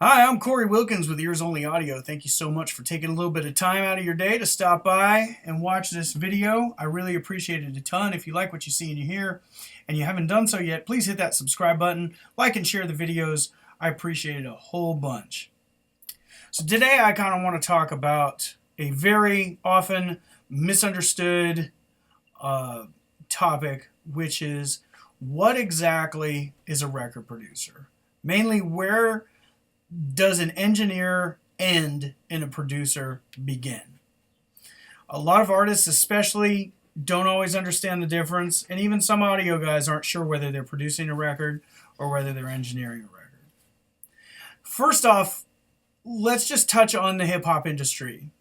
Hi, I'm Corey Wilkins with Ears Only Audio. Thank you so much for taking a little bit of time out of your day to stop by and watch this video. I really appreciate it a ton. If you like what you see and you hear and you haven't done so yet, please hit that subscribe button, like and share the videos. I appreciate it a whole bunch. So today I kind of want to talk about a very often misunderstood topic, which is what exactly is a record producer? Mainly, where does an engineer end and a producer begin? A lot of artists, especially, don't always understand the difference, and even some audio guys aren't sure whether they're producing a record or whether they're engineering a record. First off, let's just touch on the hip hop industry.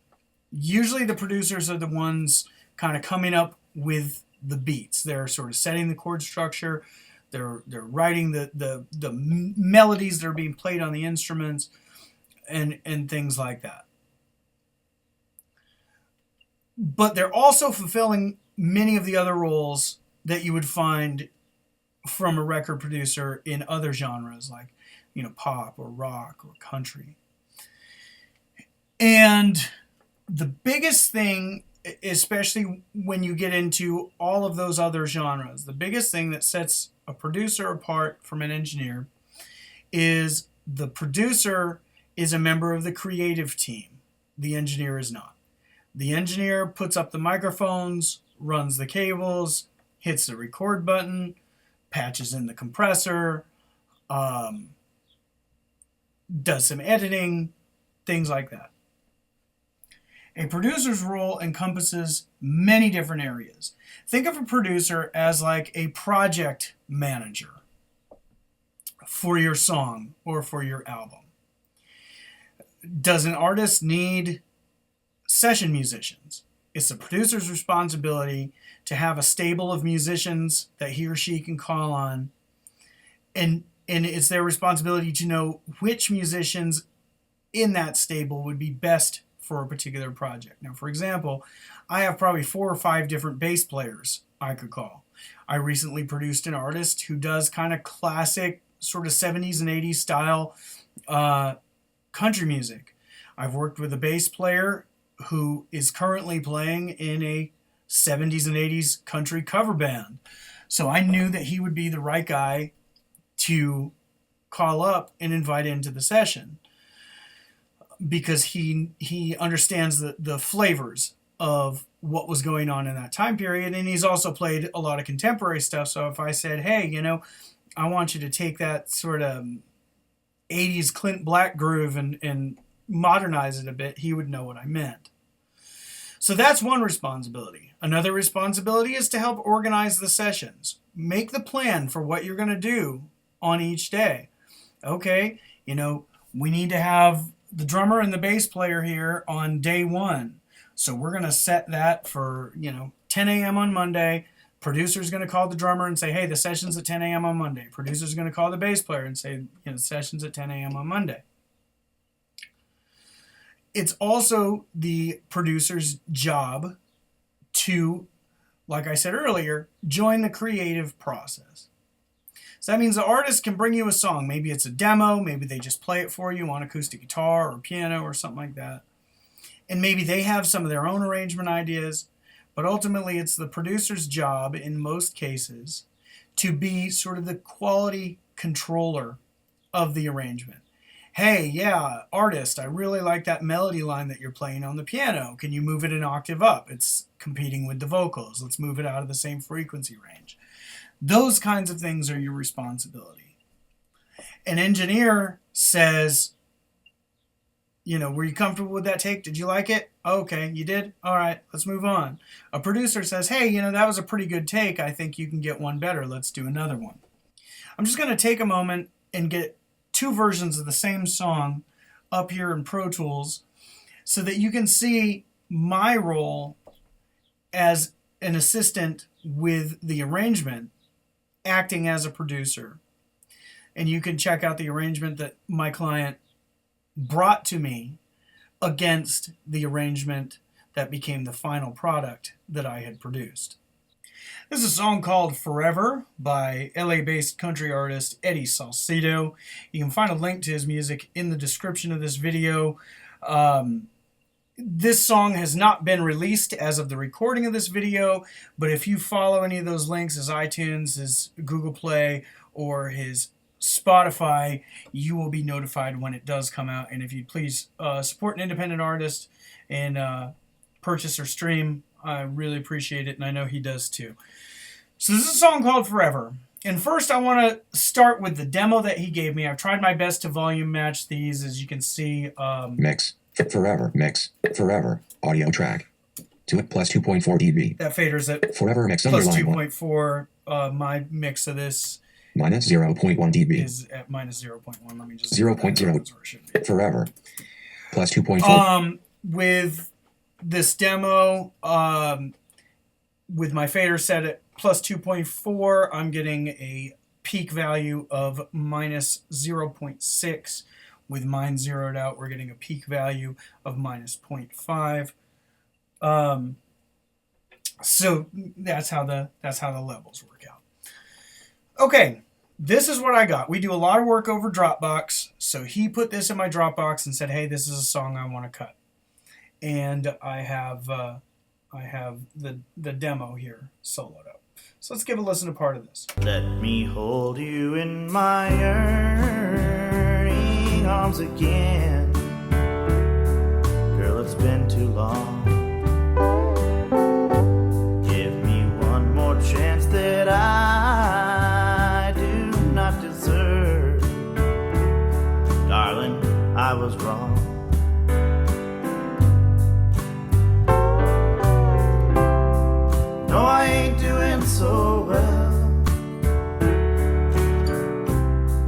Usually, the producers are the ones kind of coming up with the beats. They're sort of setting the chord structure. They're writing the melodies that are being played on the instruments and things like that. But they're also fulfilling many of the other roles that you would find from a record producer in other genres like, pop or rock or country. And the biggest thing, especially when you get into all of those other genres, the biggest thing that sets a producer apart from an engineer is the producer is a member of the creative team. The engineer is not. The engineer puts up the microphones, runs the cables, hits the record button, patches in the compressor, does some editing, things like that. A producer's role encompasses many different areas. Think of a producer as like a project manager for your song or for your album. Does an artist need session musicians? It's the producer's responsibility to have a stable of musicians that he or she can call on, and it's their responsibility to know which musicians in that stable would be best for a particular project. Now, for example, I have probably 4 or 5 different bass players I could call. I recently produced an artist who does kind of classic sort of 70s and 80s style country music. I've worked with a bass player who is currently playing in a 70s and 80s country cover band. So I knew that he would be the right guy to call up and invite into the session, because he understands the flavors of what was going on in that time period, and he's also played a lot of contemporary stuff. So if I said, hey, I want you to take that sort of 80s Clint Black groove and modernize it a bit, he would know what I meant. So that's one responsibility. Another responsibility is to help organize the sessions. Make the plan for what you're going to do on each day. Okay, we need to have the drummer and the bass player here on day 1. So we're going to set that for, 10 a.m. on Monday. Producer's going to call the drummer and say, hey, the session's at 10 a.m. on Monday. Producer's going to call the bass player and say, the session's at 10 a.m. on Monday. It's also the producer's job to, like I said earlier, join the creative process. So that means the artist can bring you a song. Maybe it's a demo. Maybe they just play it for you on acoustic guitar or piano or something like that. And maybe they have some of their own arrangement ideas. But ultimately, it's the producer's job, in most cases, to be sort of the quality controller of the arrangement. Hey, yeah, artist, I really like that melody line that you're playing on the piano. Can you move it an octave up? It's competing with the vocals. Let's move it out of the same frequency range. Those kinds of things are your responsibility. An engineer says, were you comfortable with that take? Did you like it? Okay, you did? All right, let's move on. A producer says, hey, that was a pretty good take. I think you can get one better. Let's do another one. I'm just going to take a moment and get 2 versions of the same song up here in Pro Tools so that you can see my role as an assistant with the arrangement, acting as a producer. And you can check out the arrangement that my client brought to me against the arrangement that became the final product that I had produced. This is a song called Forever by LA-based country artist Eddie Salcido. You can find a link to his music in the description of this video. This song has not been released as of the recording of this video, but if you follow any of those links, his iTunes, his Google Play, or his Spotify, you will be notified when it does come out. And if you'd please support an independent artist and purchase or stream, I really appreciate it, and I know he does too. So this is a song called Forever. And first I want to start with the demo that he gave me. I've tried my best to volume match these, as you can see. Mix. Forever. Mix. Forever. Audio track. Plus 2.4 dB. That fader's at Forever mix plus underline 2.4. My mix of this minus 0.1 dB. is at minus 0.1. Let me just 0.0. Forever. Plus 2.4. With this demo, with my fader set at plus 2.4, I'm getting a peak value of minus 0.6. With mine zeroed out, we're getting a peak value of minus 0.5. So that's how the levels work out. Okay, this is what I got. We do a lot of work over Dropbox, so he put this in my Dropbox and said, "Hey, this is a song I want to cut." And I have the demo here soloed up. So let's give a listen to part of this. Let me hold you in my yearning arms again. Girl, it's been too long. Give me one more chance that I do not deserve. Darling, I was wrong. No, I ain't doing so well.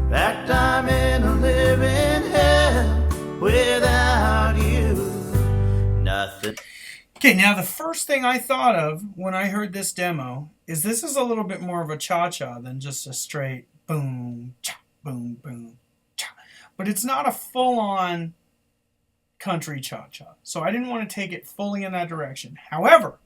In fact, I'm in a living hell without you. Nothing. Okay, now the first thing I thought of when I heard this demo is this is a little bit more of a cha-cha than just a straight boom, cha, boom, boom, cha. But it's not a full-on country cha-cha. So I didn't want to take it fully in that direction. However,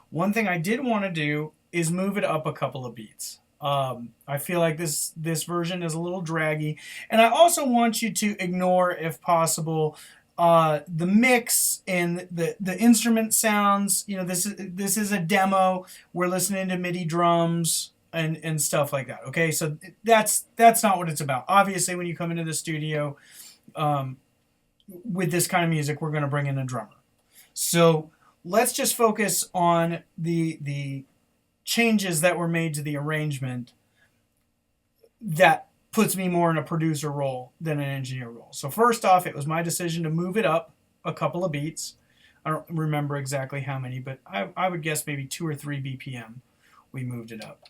one thing I did want to do is move it up a couple of beats. I feel like this version is a little draggy. And I also want you to ignore, if possible, the mix and the instrument sounds. You know, this is a demo. We're listening to MIDI drums and stuff like that. Okay, so that's not what it's about. Obviously, when you come into the studio with this kind of music, we're going to bring in a drummer. So let's just focus on the changes that were made to the arrangement that puts me more in a producer role than an engineer role. So first off, it was my decision to move it up a couple of beats. I don't remember exactly how many, but I would guess maybe 2 or 3 BPM we moved it up.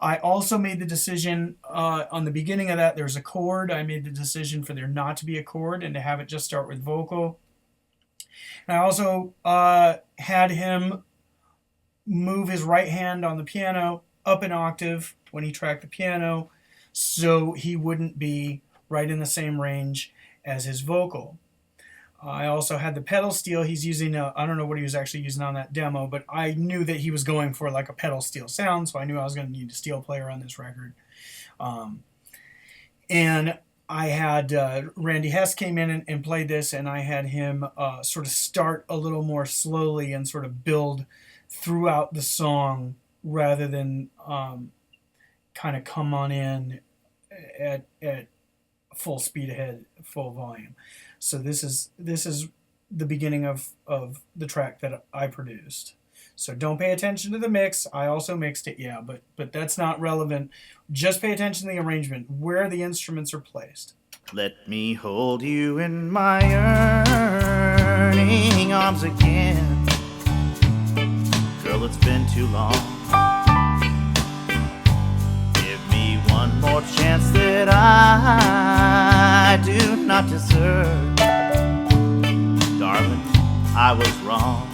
I also made the decision on the beginning of that, there's a chord. I made the decision for there not to be a chord and to have it just start with vocal. And I also had him move his right hand on the piano up an octave when he tracked the piano so he wouldn't be right in the same range as his vocal. I also had the pedal steel. He's using I don't know what he was actually using on that demo, but I knew that he was going for like a pedal steel sound, so I knew I was going to need a steel player on this record. And I had Randy Hess came in and played this, and I had him sort of start a little more slowly and sort of build throughout the song rather than kind of come on in at full speed ahead, full volume. So this is the beginning of the track that I produced. So don't pay attention to the mix. I also mixed it, yeah, but that's not relevant. Just pay attention to the arrangement, where the instruments are placed. Let me hold you in my yearning arms again. Girl, it's been too long. Give me one more chance that I do not deserve. Darling, I was wrong.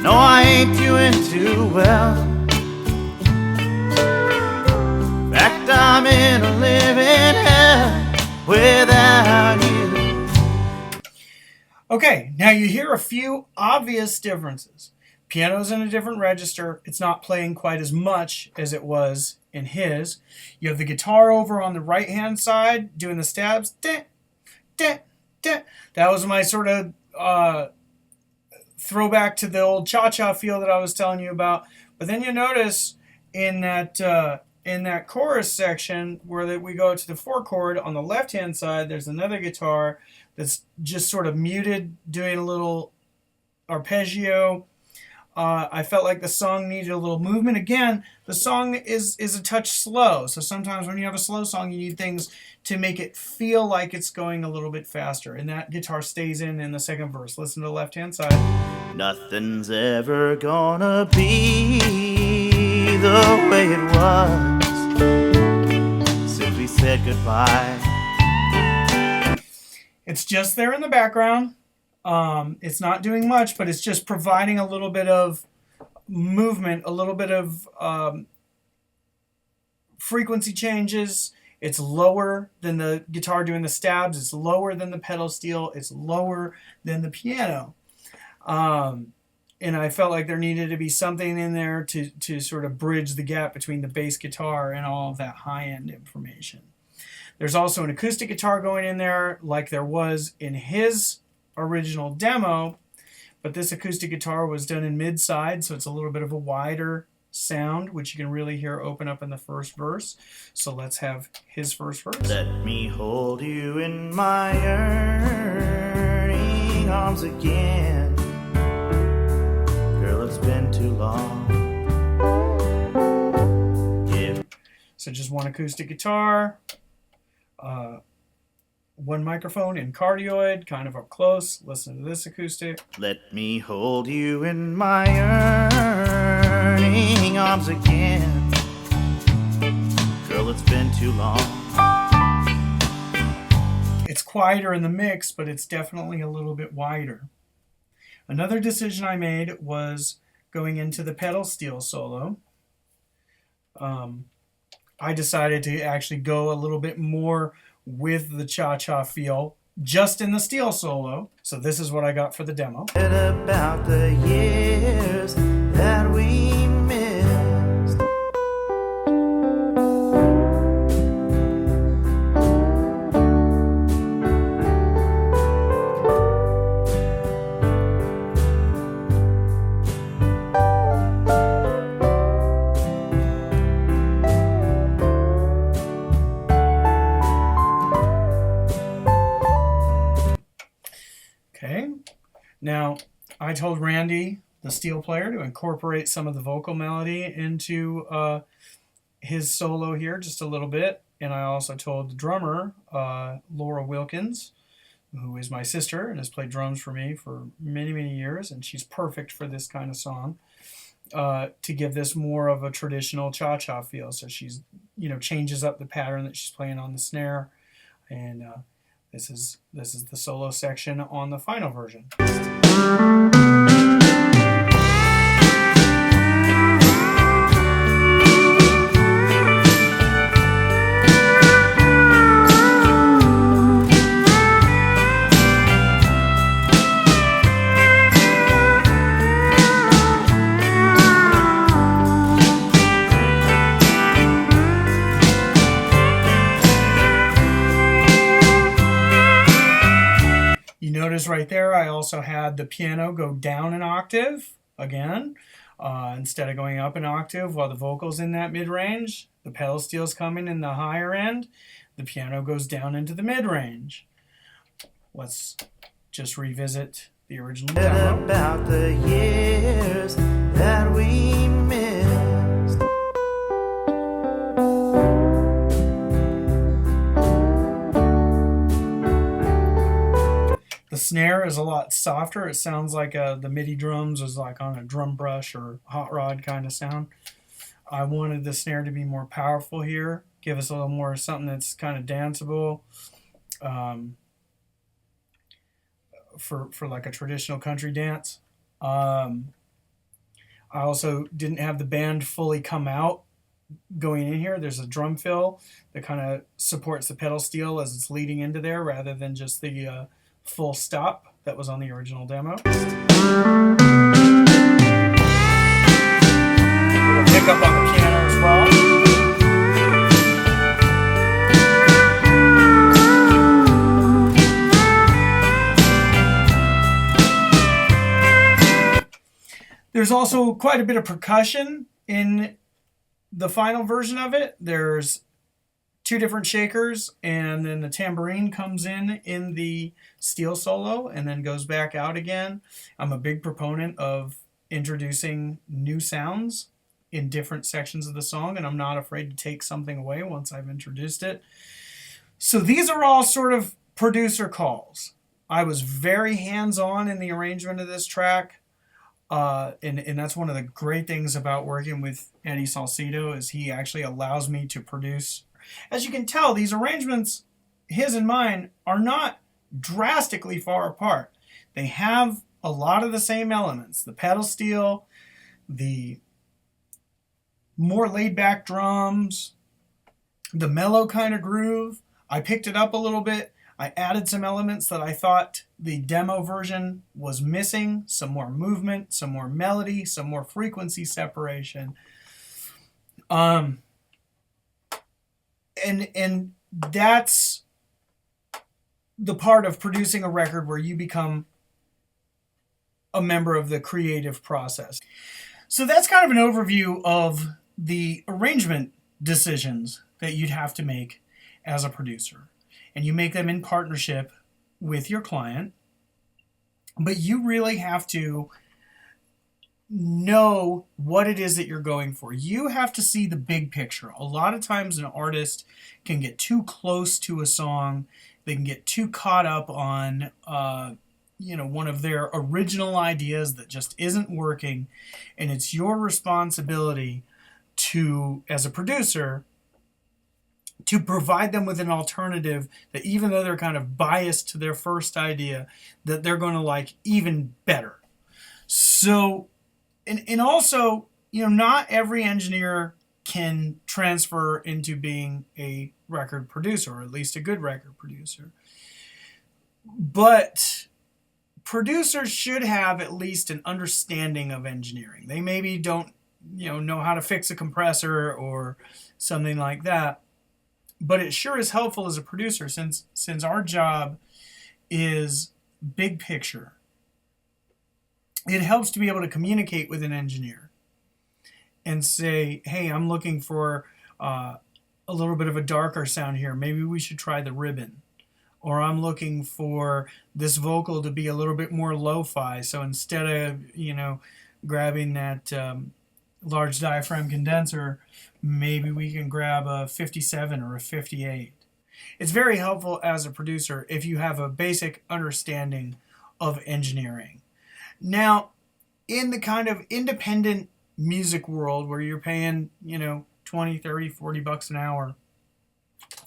No, I ain't doing too well. In fact, I'm in a living hell without you. Okay, now you hear a few obvious differences. Piano's in a different register. It's not playing quite as much as it was in his. You have the guitar over on the right-hand side doing the stabs. That was my sort of throwback to the old cha-cha feel that I was telling you about. But then you notice in that chorus section where we go to the 4 chord, on the left-hand side, there's another guitar that's just sort of muted, doing a little arpeggio. I felt like the song needed a little movement. Again, the song is a touch slow, so sometimes when you have a slow song, you need things to make it feel like it's going a little bit faster. And that guitar stays in the second verse. Listen to the left-hand side. Nothing's ever gonna be the way it was since we said goodbye. It's just there in the background. It's not doing much, but it's just providing a little bit of movement, a little bit of frequency changes. It's lower than the guitar doing the stabs. It's lower than the pedal steel. It's lower than the piano. And I felt like there needed to be something in there to sort of bridge the gap between the bass guitar and all of that high-end information. There's also an acoustic guitar going in there like there was in his original demo, but this acoustic guitar was done in mid-side, so it's a little bit of a wider sound, which you can really hear open up in the first verse. So let's have his first verse. Let me hold you in my yearning arms again. Girl, it's been too long. Yeah. So just one acoustic guitar, one microphone in cardioid, kind of up close. Listen to this acoustic. Let me hold you in my yearning arms again. Girl, it's been too long. It's quieter in the mix, but it's definitely a little bit wider. Another decision I made was going into the pedal steel solo. I decided to actually go a little bit more with the cha-cha feel just in the steel solo. So this is what I got for the demo. About the years that we missed. Okay. Now, I told Randy, the steel player, to incorporate some of the vocal melody into his solo here just a little bit. And I also told the drummer, Laura Wilkins, who is my sister and has played drums for me for many, many years, and she's perfect for this kind of song, to give this more of a traditional cha-cha feel. So she's, changes up the pattern that she's playing on the snare. And this is the solo section on the final version. Notice right there, I also had the piano go down an octave again, instead of going up an octave while the vocal's in that mid-range. The pedal steel's coming in the higher end. The piano goes down into the mid-range. Let's just revisit the original demo. About the years that we missed. The snare is a lot softer. It sounds like the MIDI drums is like on a drum brush or hot rod kind of sound. I wanted the snare to be more powerful here, give us a little more something that's kind of danceable, for like a traditional country dance. I also didn't have the band fully come out going in here. There's a drum fill that kind of supports the pedal steel as it's leading into there, rather than just the Full Stop that was on the original demo. Pick up on the piano as well. There's also quite a bit of percussion in the final version of it. There's 2 different shakers, and then the tambourine comes in the steel solo and then goes back out again. I'm a big proponent of introducing new sounds in different sections of the song, and I'm not afraid to take something away once I've introduced it. So these are all sort of producer calls. I was very hands-on in the arrangement of this track. And that's one of the great things about working with Eddie Salcido is he actually allows me to produce. As you can tell, these arrangements, his and mine, are not drastically far apart. They have a lot of the same elements. The pedal steel, the more laid-back drums, the mellow kind of groove. I picked it up a little bit. I added some elements that I thought the demo version was missing. Some more movement, some more melody, some more frequency separation. And that's the part of producing a record where you become a member of the creative process. So that's kind of an overview of the arrangement decisions that you'd have to make as a producer. And you make them in partnership with your client. But you really have to know what it is that you're going for. You have to see the big picture. A lot of times an artist can get too close to a song. They can get too caught up on one of their original ideas that just isn't working. And it's your responsibility to, as a producer, to provide them with an alternative that even though they're kind of biased to their first idea, that they're going to like even better. So, and also, not every engineer can transfer into being a record producer, or at least a good record producer. But producers should have at least an understanding of engineering. They maybe don't, know how to fix a compressor or something like that. But it sure is helpful as a producer since our job is big picture. It helps to be able to communicate with an engineer and say, hey, I'm looking for a little bit of a darker sound here. Maybe we should try the ribbon. Or I'm looking for this vocal to be a little bit more lo-fi. So instead of, grabbing that large diaphragm condenser, maybe we can grab a 57 or a 58. It's very helpful as a producer if you have a basic understanding of engineering. Now, in the kind of independent music world where you're paying, 20, 30, 40 bucks an hour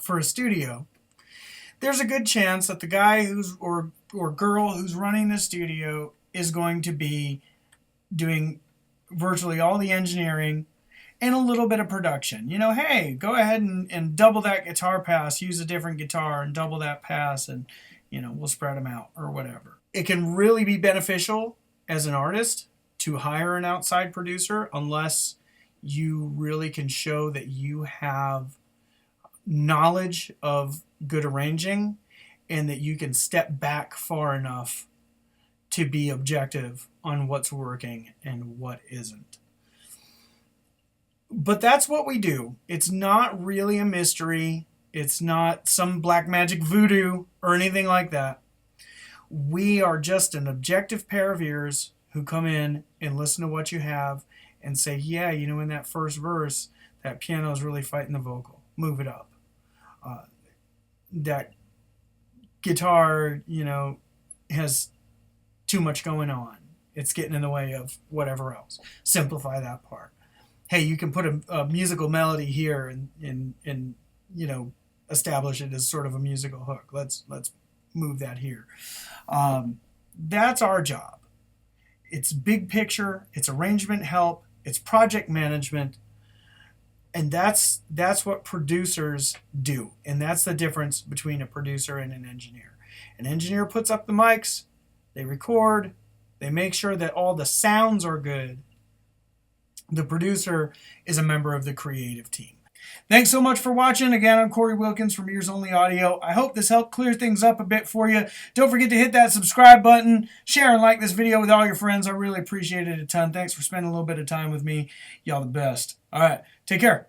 for a studio, there's a good chance that the guy or girl who's running the studio is going to be doing virtually all the engineering and a little bit of production. Hey, go ahead and double that guitar pass, use a different guitar and double that pass, and, we'll spread them out or whatever. It can really be beneficial as an artist to hire an outside producer unless you really can show that you have knowledge of good arranging and that you can step back far enough to be objective on what's working and what isn't. But that's what we do. It's not really a mystery. It's not some black magic voodoo or anything like that. We are just an objective pair of ears who come in and listen to what you have and say, yeah, in that first verse, that piano is really fighting the vocal. Move it up. That guitar, has too much going on. It's getting in the way of whatever else. Simplify that part. Hey, you can put a musical melody here and establish it as sort of a musical hook. Let's move that here. That's our job. It's big picture. It's arrangement help. It's project management. And that's what producers do. And that's the difference between a producer and an engineer. An engineer puts up the mics, they record, they make sure that all the sounds are good. The producer is a member of the creative team. Thanks so much for watching. Again, I'm Corey Wilkins from Ears Only Audio. I hope this helped clear things up a bit for you. Don't forget to hit that subscribe button. Share and like this video with all your friends. I really appreciate it a ton. Thanks for spending a little bit of time with me. Y'all the best. All right. Take care.